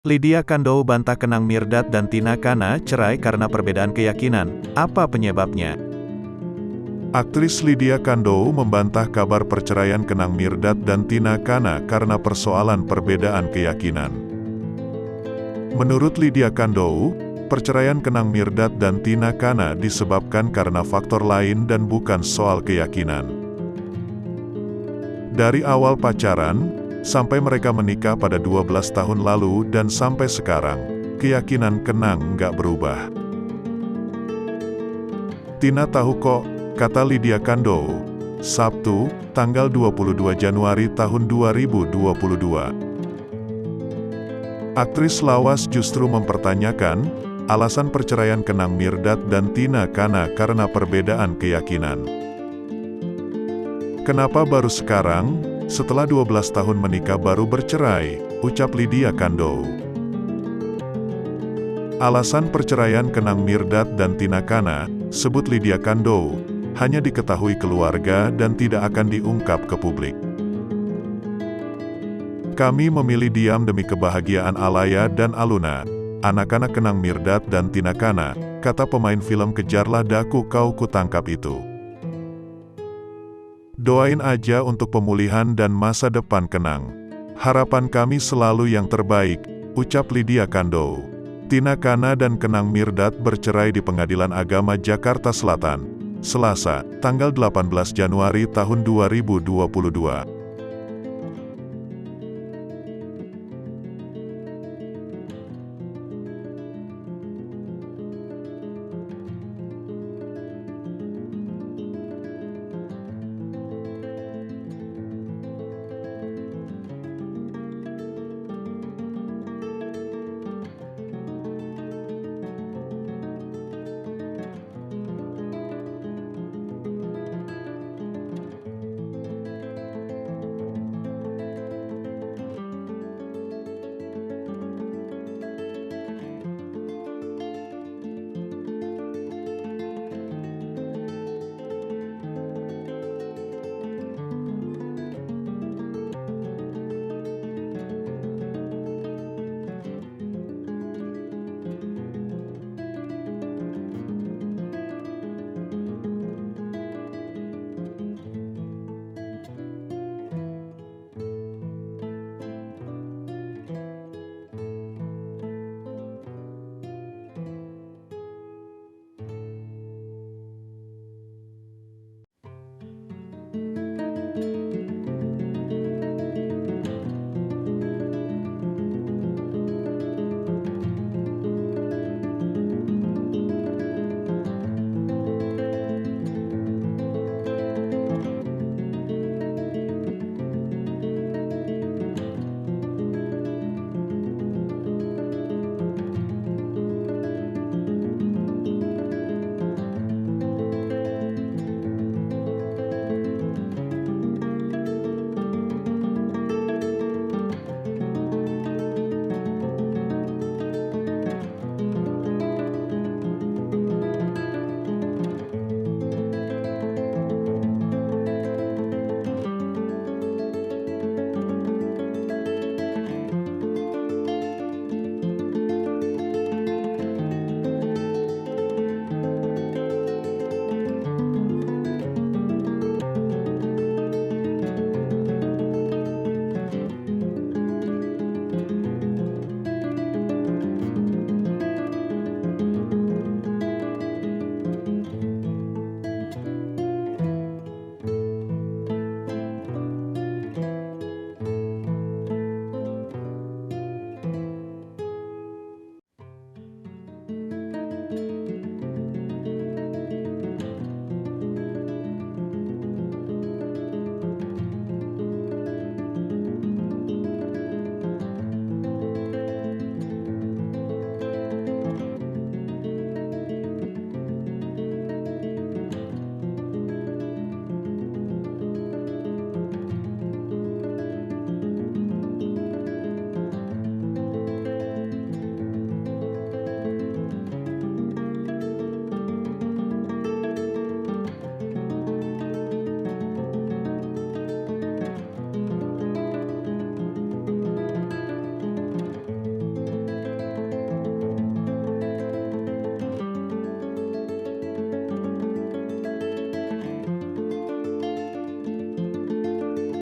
Lydia Kandou bantah Kenang Mirdad dan Tina Kana cerai karena perbedaan keyakinan. Apa penyebabnya? Aktris Lydia Kandou membantah kabar perceraian Kenang Mirdad dan Tina Kana karena persoalan perbedaan keyakinan. Menurut Lydia Kandou, perceraian Kenang Mirdad dan Tina Kana disebabkan karena faktor lain dan bukan soal keyakinan. Dari awal pacaran, sampai mereka menikah pada 12 tahun lalu dan sampai sekarang, keyakinan Kenang nggak berubah. Tina tahu kok, kata Lydia Kandou, Sabtu, tanggal 22 Januari tahun 2022. Aktris lawas justru mempertanyakan alasan perceraian Kenang Mirdad dan Tina Kana karena perbedaan keyakinan. Kenapa baru sekarang, setelah 12 tahun menikah baru bercerai, ucap Lydia Kandou. Alasan perceraian Kenang Mirdad dan Tina Kana, sebut Lydia Kandou, hanya diketahui keluarga dan tidak akan diungkap ke publik. Kami memilih diam demi kebahagiaan Alaya dan Aluna, anak-anak Kenang Mirdad dan Tina Kana, kata pemain film Kejarlah Daku Kau Kutangkap itu. Doain aja untuk pemulihan dan masa depan Kenang. Harapan kami selalu yang terbaik, ucap Lydia Kandou. Tina Kana dan Kenang Mirdad bercerai di Pengadilan Agama Jakarta Selatan, Selasa, tanggal 18 Januari tahun 2022.